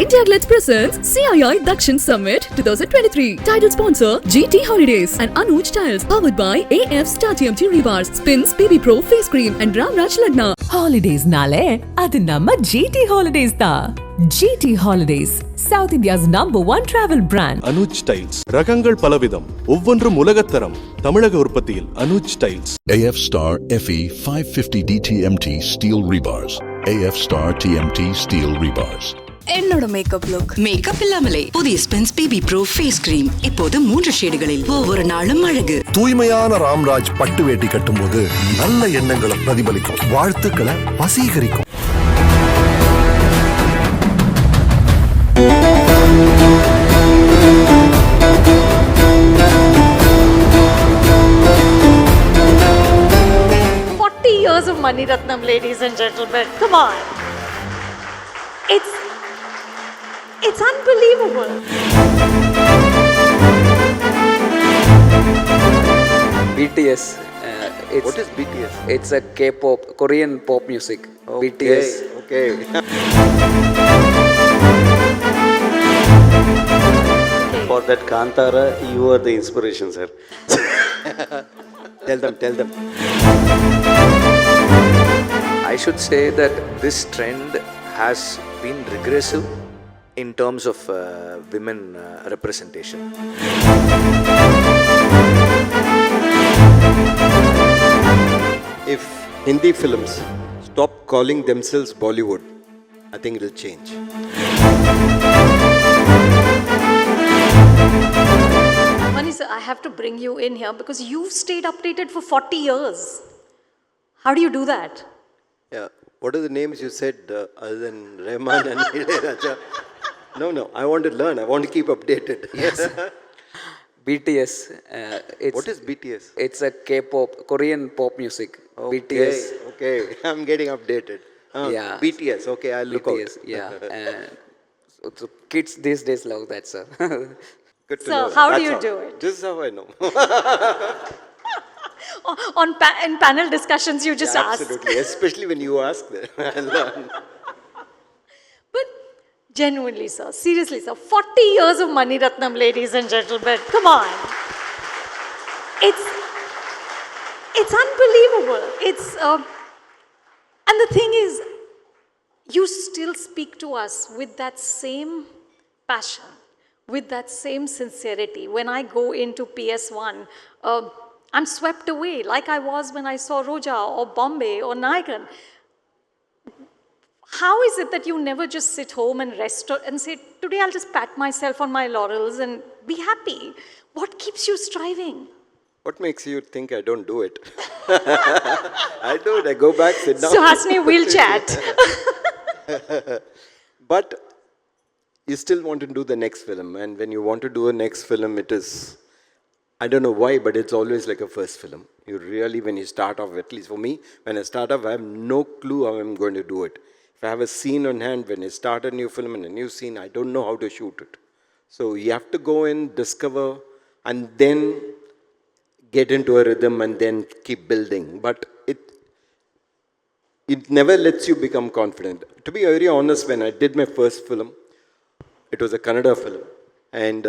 IndiaGlitz presents CII Dakshin Summit 2023. Title sponsor GT Holidays and Anuj Tiles. Powered by AF Star TMT Rebars, Spins, BB Pro Face Cream and Ramraj Lagna. Holidays nale, adu namma GT Holidays da. GT Holidays, South India's #1 travel brand. Anuj Tiles. ரகங்கள் பலவிதம். ஒவ்வொன்றும் உலகத்தரம். தமிழக உற்பத்தியில் Anuj Tiles. AF Star FE 550 DTMT steel rebars. AF Star TMT steel rebars. என்னோட makeup look makeup இல்லாமலே புதிய ஸ்பென்ஸ் BB pro face cream இப்போது 3 ஷேடுகளில் ஒவ்வொரு நாளும் அழகு. தூய்மையான ராம்ராஜ் பட்டு வேட்டி கட்டும்போது நல்ல எண்ணங்களை பிரதிபலிக்கும், வாழ்த்துக்களை வசீகரிக்கும். Years of Maniratnam, ladies and gentlemen. Come on. It's unbelievable. BTS. What is BTS? It's a K-pop, Korean pop music. Okay, BTS. Okay. For that Kantara, you are the inspiration, sir. Tell them. I should say that this trend has been regressive in terms of women representation. If Hindi films stop calling themselves Bollywood, I think it will change. Mani sir, I have to bring you in here because you've stayed updated for 40 years. How do you do that? Yeah. What are the names you said other than Rahman and Raja? No. I want to learn. I want to keep updated. Yes. BTS. What is BTS? It's a K-pop, Korean pop music. Okay, BTS. Okay. I'm getting updated. Yeah. BTS. Okay, I'll look BTS. out. Yeah. So kids these days love that, sir. Good to So know. how do That's you do it? This is how I know. In panel discussions, you just ask. Absolutely, especially when you ask that. I'll learn. But genuinely, sir, seriously, sir, 40 years of Maniratnam, ladies and gentlemen. Come on. It's unbelievable. And the thing is, you still speak to us with that same passion, with that same sincerity. When I go into PS1, I'm swept away like I was when I saw Roja or Bombay or Naigan. How is it that you never just sit home and rest and say, today I'll just pat myself on my laurels and be happy? What keeps you striving? What makes you think I don't do it? I do it. I go back, sit down. So Hasni, we'll chat. But you still want to do the next film. And when you want to do a next film, it is, I don't know why, but it's always like a first film. You really, when you start off, at least for me, when I start off, I have no clue how I'm going to do it. If I have a scene on hand, when I start a new film and a new scene, I don't know how to shoot it. So you have to go in, discover, and then get into a rhythm and then keep building. But it never lets you become confident. To be very honest, when I did my first film, it was a Kannada film. And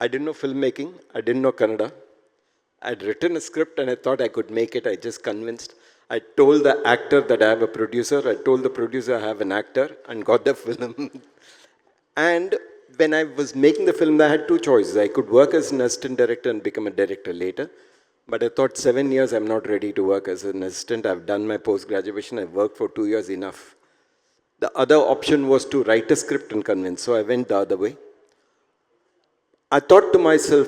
I didn't know filmmaking. I didn't know Kannada. I'd written a script and I thought I could make it. I just convinced. I told the actor that I have a producer. I told the producer I have an actor and got the film. And when I was making the film, I had two choices. I could work as an assistant director and become a director later. But I thought 7 years, I'm not ready to work as an assistant. I've done my post-graduation. I've worked for 2 years enough. The other option was to write a script and convince. So I went the other way. I told myself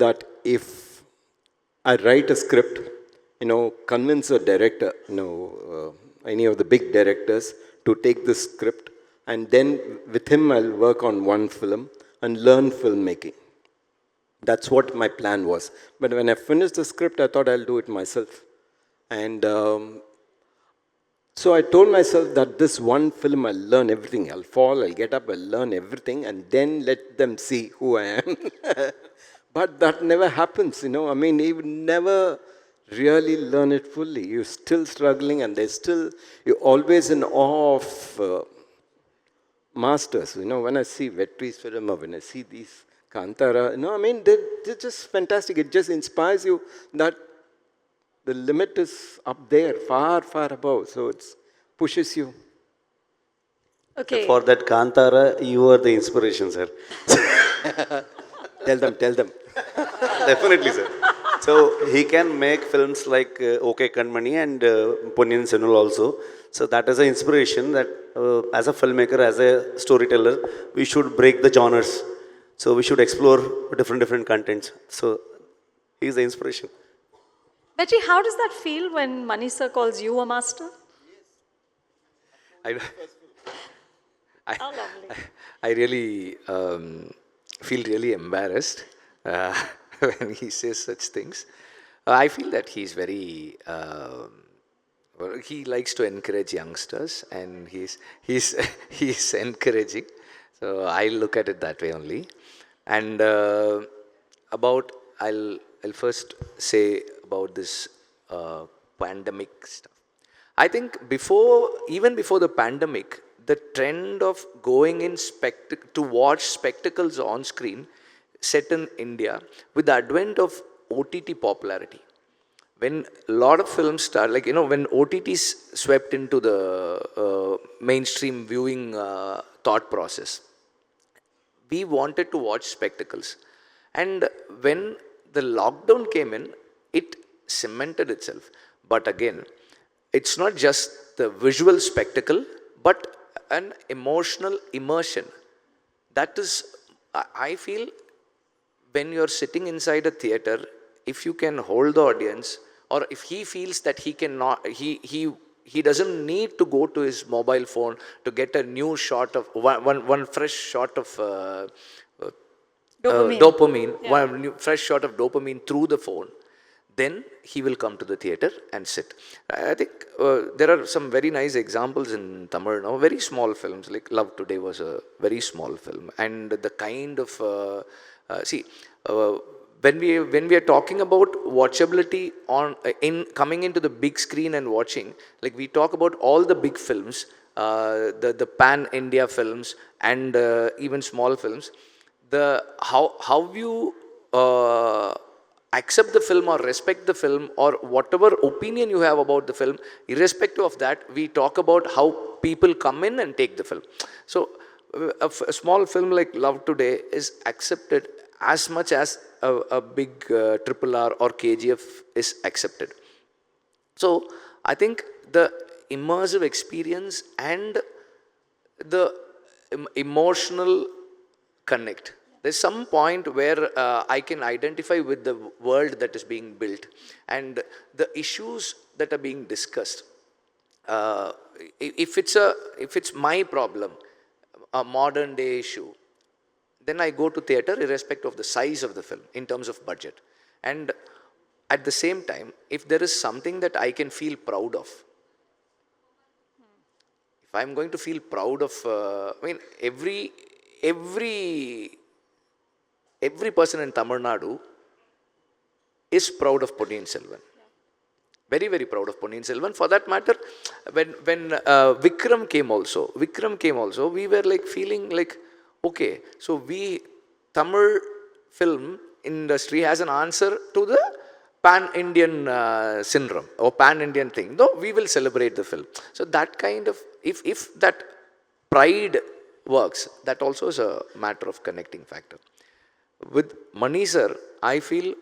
that if I write a script, convince a director, any of the big directors to take this script, and then with him I'll work on one film and learn filmmaking. That's what my plan was. But when I finished the script, I thought I'll do it myself. And so I told myself that this one film, I'll learn everything. I'll fall, I'll get up, I'll learn everything, and then let them see who I am. But that never happens, you never really learn it fully. You're still struggling, and you're always in awe of masters. When I see Vetri's film or when I see these Kantara, I mean, they're just fantastic. It just inspires you that the limit is up there, far, far above. So it pushes you. Okay. For that Kantara, you are the inspiration, sir. Tell them. Definitely, sir. So he can make films like OK Kanmani and Ponniyin Selvan also. So that is an inspiration that as a filmmaker, as a storyteller, we should break the genres. So we should explore different contents. So he is the inspiration. Vetri, how does that feel when Mani sir calls you a master? I How lovely. I really feel really embarrassed when he says such things. I feel that he's very, he likes to encourage youngsters, and he's encouraging. So I look at it that way only. And I'll first say about this pandemic stuff. I think even before the pandemic, the trend of going in to watch spectacles on screen set in India with the advent of OTT popularity. When a lot of films start, when OTTs swept into the mainstream viewing thought process, we wanted to watch spectacles. And when the lockdown came in, it cemented itself. But again, it's not just the visual spectacle, but an emotional immersion. That is, I feel, when you're sitting inside a theater, if you can hold the audience, or if he feels that he cannot, he doesn't need to go to his mobile phone to get a new shot of one fresh shot of dopamine, Yeah. one new, fresh shot of dopamine through the phone, then he will come to the theater and sit. I think there are some very nice examples in Tamil now, very small films, like Love Today was a very small film. And the kind of, when we are talking about watchability in coming into the big screen and watching, like we talk about all the big films, the pan-India films and even small films, how you accept the film or respect the film or whatever opinion you have about the film, irrespective of that, we talk about how people come in and take the film. So a small film like Love Today is accepted as much as a big RRR or KGF is accepted. So I think the immersive experience and the emotional connect. There's some point where I can identify with the world that is being built and the issues that are being discussed. If it's my problem, a modern day issue, then I go to theater irrespective of the size of the film in terms of budget. And at the same time, if there is something that I can feel proud of, if I'm going to feel proud of, every person in Tamil Nadu is proud of Ponniyin Selvan. Very, very proud of Ponniyin Selvan. For that matter, when Vikram came also, we were like feeling like, okay, so Tamil film industry has an answer to the pan-Indian syndrome or pan-Indian thing. No, we will celebrate the film. So that kind of, if that pride works, that also is a matter of connecting factor. With Mani sir, I feel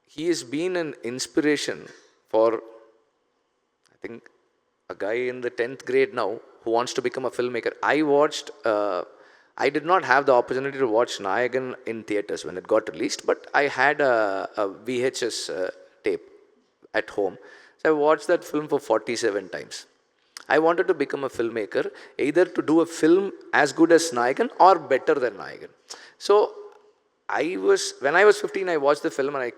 he has been an inspiration for, I think, a guy in the 10th grade now who wants to become a filmmaker. I did not have the opportunity to watch Nayagan in theaters when it got released, but I had a VHS tape at home. So I watched that film for 47 times. I wanted to become a filmmaker, either to do a film as good as Nayagan or better than Nayagan. So when I was 15, I watched the film and I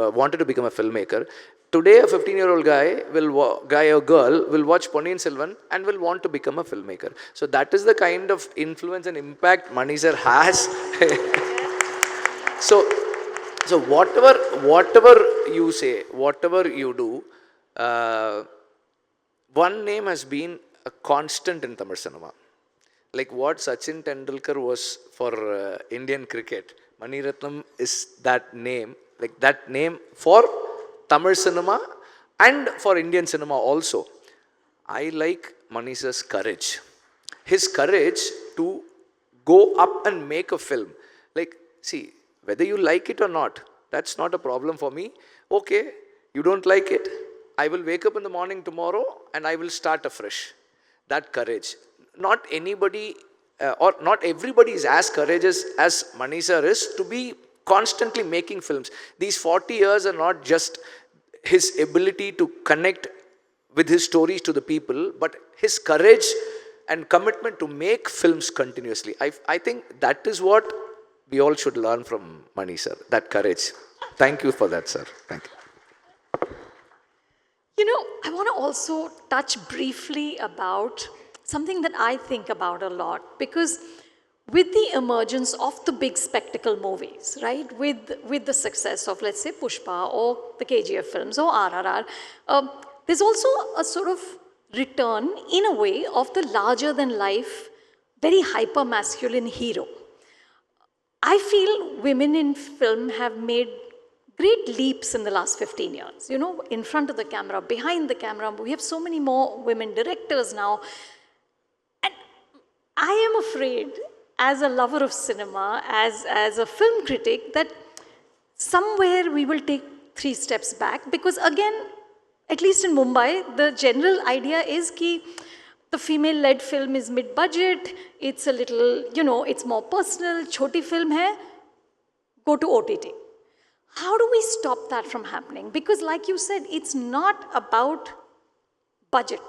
wanted to become a filmmaker. Today, a 15-year-old guy or girl will watch Ponniyin Selvan and will want to become a filmmaker. So that is the kind of influence and impact Mani sir has. So whatever you say, whatever you do, one name has been a constant in Tamil cinema. like what Sachin Tendulkar was for Indian cricket, Maniratnam is that name, like that name for Tamil cinema and for Indian cinema also. I like Manisa's courage. His courage to go up and make a film. Like, see, whether you like it or not, that's not a problem for me. Okay, you don't like it, I will wake up in the morning tomorrow and I will start afresh. That courage. Not anybody or not everybody is as courageous as Manisa is to be constantly making films. These 40 years are not just his ability to connect with his stories to the people, but his courage and commitment to make films continuously. I think that is what we all should learn from Mani sir, that courage. Thank you for that, sir. Thank you. You know, I want to also touch briefly about something that I think about a lot, because with the emergence of the big spectacle movies, right, with the success of, let's say, Pushpa or the KGF films or RRR, there's also a sort of return, in a way, of the larger-than-life, very hyper-masculine hero. I feel women in film have made great leaps in the last 15 years. You know, in front of the camera, behind the camera, we have so many more women directors now. And I am afraid, as a lover of cinema, as a film critic, that somewhere we will take 3 steps back, because again, at least in Mumbai, the general idea is that the female-led film is mid-budget, it's a little, you know, it's more personal, choti film hai, go to OTT. How do we stop that from happening? Because like you said, it's not about budget.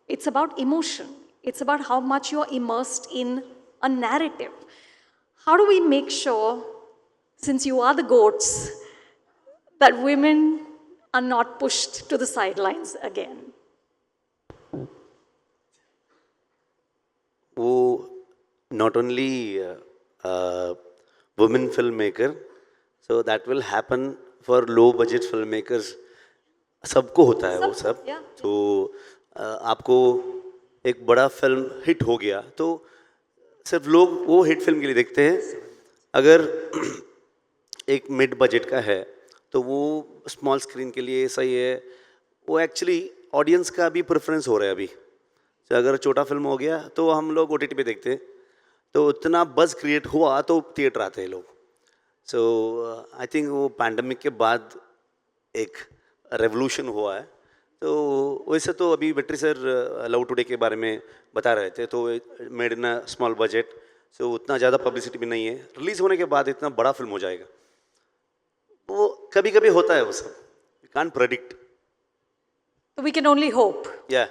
It's about emotion. It's about how much you're immersed in a narrative. How do we make sure, since you are the goats, that women are not pushed to the sidelines again? Oh, not only women filmmaker, so that will happen for low budget filmmakers. सबको होता है वो सब. तो आपको एक बड़ा film hit हो गया तो सिर्फ लोग वो हिट फिल्म के लिए देखते हैं. अगर एक मिड बजट का है तो वो स्मॉल स्क्रीन के लिए सही है. वो एक्चुअली ऑडियंस का भी प्रेफरेंस हो रहा है अभी. तो अगर छोटा फिल्म हो गया तो हम लोग OTT पे देखते हैं. तो इतना बज़ क्रिएट हुआ तो थिएटर आते हैं लोग. सो आई थिंक वो पैंडमिक के बाद एक रेवोल्यूशन हुआ है. तो वैसे तो अभी वेट्री सर लव टुडे के बारे में बता रहे थे, तो made in a small budget, so उतना ज़्यादा पब्लिसिटी भी नहीं है. रिलीज़ होने के बाद इतना बड़ा फिल्म हो जाएगा. वो कभी कभी होता है वो सब. We can't predict. We can only hope. Yeah.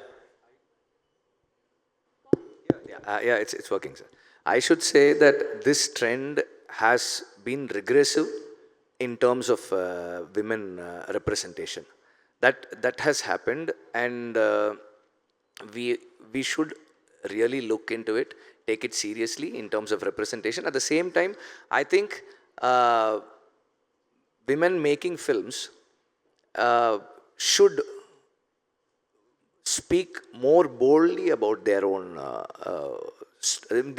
Yeah, it's working, sir. I should say that this trend has been regressive in terms of women representation. That has happened, and we should really look into it, take it seriously in terms of representation. At the same time, I think women making films should speak more boldly about their own,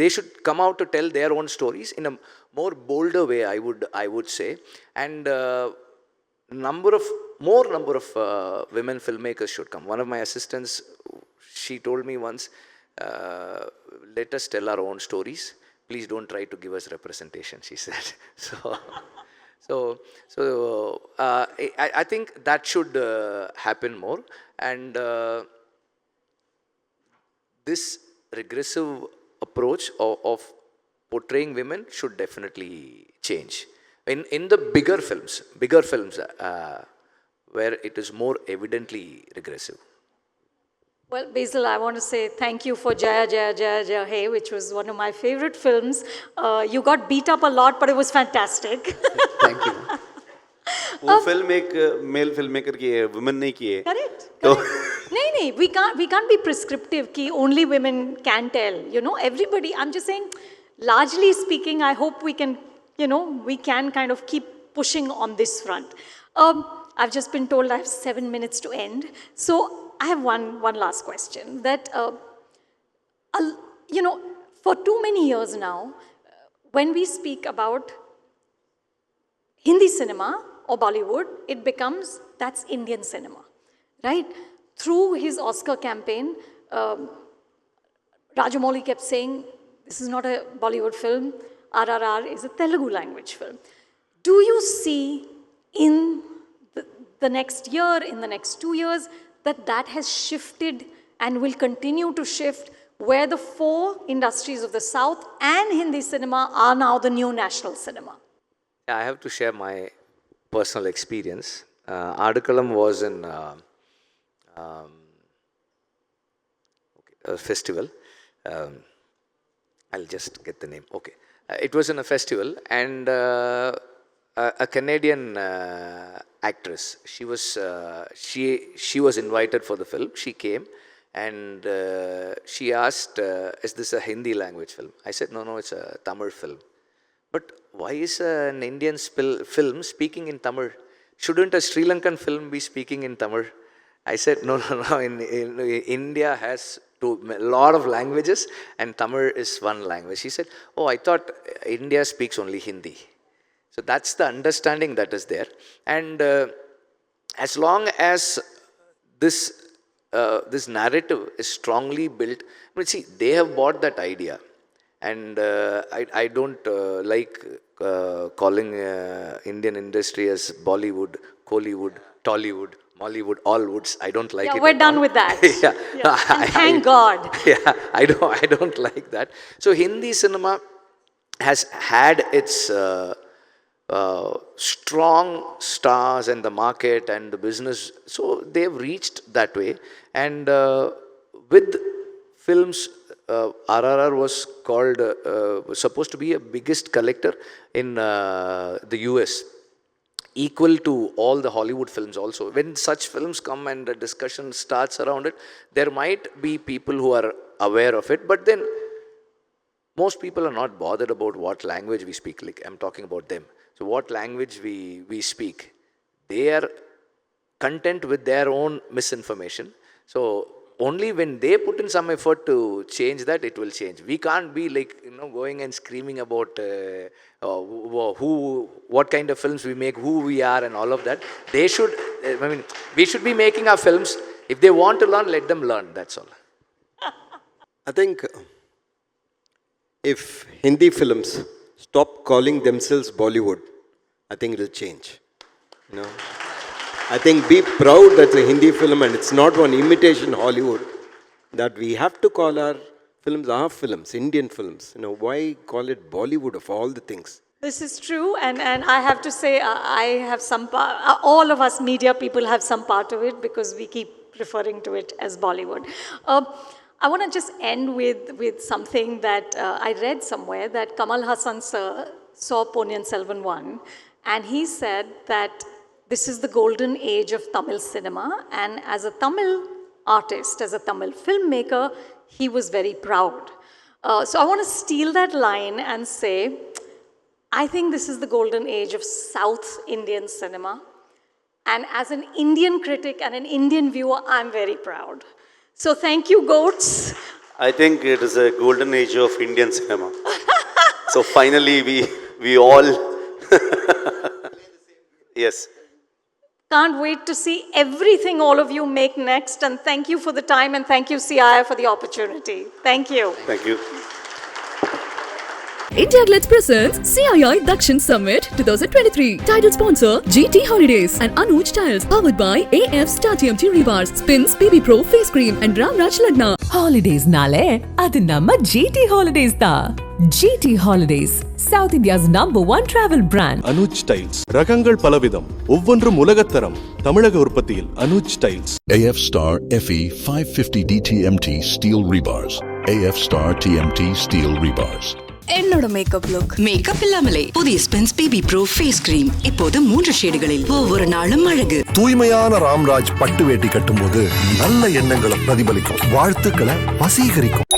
they should come out to tell their own stories in a more bolder way, I would say. And more number of women filmmakers should come. One of my assistants, she told me once, let us tell our own stories. Please don't try to give us representation, she said. So I think that should happen more. And this regressive approach of portraying women should definitely change. In the bigger films, where it is more evidently regressive. Well, Basil, I want to say thank you for Jaya Jaya Jaya Jaya Hey, which was one of my favorite films. You got beat up a lot, but it was fantastic. Thank you. वो film एक mail filmmaker की है, women नहीं की है. Correct. नहीं, we can't be prescriptive कि only women can tell. You know, everybody. I'm just saying, largely speaking, I hope we can, we can kind of keep pushing on this front. I've just been told I have 7 minutes to end, so I have one last question. That for too many years now, when we speak about Hindi cinema or Bollywood, it becomes that's Indian cinema, right? Through his Oscar campaign, Rajamouli kept saying, this is not a Bollywood film, RRR is a Telugu language film. Do you see in the next year, in the next 2 years, that has shifted and will continue to shift, where the 4 industries of the South and Hindi cinema are now the new national cinema? I have to share my personal experience. Adakalam was in a festival. I'll just get the name. Okay. It was in a festival, and a Canadian actress, she was invited for the film. She came, and she asked, is this a Hindi language film? I said, no, it's a Tamil film. But why is an Indian film speaking in Tamil? Shouldn't a Sri Lankan film be speaking in Tamil? I said, no. In India has a lot of languages, and Tamil is one language. She said, oh, I thought India speaks only Hindi. So that's the understanding that is there. And as long as this narrative is strongly built, see, they have bought that idea. And I don't like calling Indian industry as Bollywood, Kollywood, Tollywood, Mollywood, all woods. I don't like it. Yeah, we're done with that. And thank God. Yeah, I don't like that. So Hindi cinema has had its strong stars and the market and the business. So they've reached that way. And with films, RRR was called, supposed to be a biggest collector in the US, equal to all the Hollywood films also. When such films come and the discussion starts around it, there might be people who are aware of it, but then most people are not bothered about what language we speak. Like, I'm talking about them. So what language we speak. They are content with their own misinformation. So only when they put in some effort to change that, it will change. We can't be like, going and screaming about what kind of films we make, who we are and all of that. They should, we should be making our films. If they want to learn, let them learn. That's all. I think if Hindi films stop calling themselves Bollywood, I think it will change. I think be proud that's a Hindi film and it's not one imitation Hollywood. That we have to call our films, Indian films. Why call it Bollywood of all the things? This is true, and I have to say, I have some part, all of us media people have some part of it, because we keep referring to it as Bollywood. I want to just end with something that I read somewhere, that Kamal Hassan sir saw Ponniyin Selvan 1, and he said that this is the golden age of Tamil cinema, and as a Tamil artist, as a Tamil filmmaker, he was very proud. So I want to steal that line and say, I think this is the golden age of South Indian cinema, and as an Indian critic and an Indian viewer, I'm very proud. So thank you, goats. I think it is a golden age of Indian cinema. So finally we all yes. Can't wait to see everything all of you make next, and thank you for the time, and thank you CII for the opportunity. Thank you. Thank you. IndiaGlitz presents CII Dakshin Summit 2023. Title sponsor GT Holidays and Anuj Tiles. Powered by AF Star TMT Rebars, Spins, BB Pro Face Cream and Ramraj Lagna. Holidays nale, adu namma GT Holidays da. GT Holidays, South India's #1 travel brand. Anuj tiles ரகங்கள் பலவிதம், ஒவ்வொன்றும் உலகத்தரம். தமிழக உற்பத்தியில் Anuj tiles. AF Star FE 550 DTMT steel rebars. AF Star TMT steel rebars. என்னோட makeup இல்லாமலே புதிய ஸ்பென்ஸ் baby pro face cream இப்போது 3 ஷேடுகளில், ஒவ்வொரு நாளும் அழகு. தூய்மையான ராம்ராஜ் பட்டு வேட்டி கட்டும்போது நல்ல எண்ணங்களை பிரதிபலிக்கும், வாழ்த்துக்களை வசீகரிக்கும்.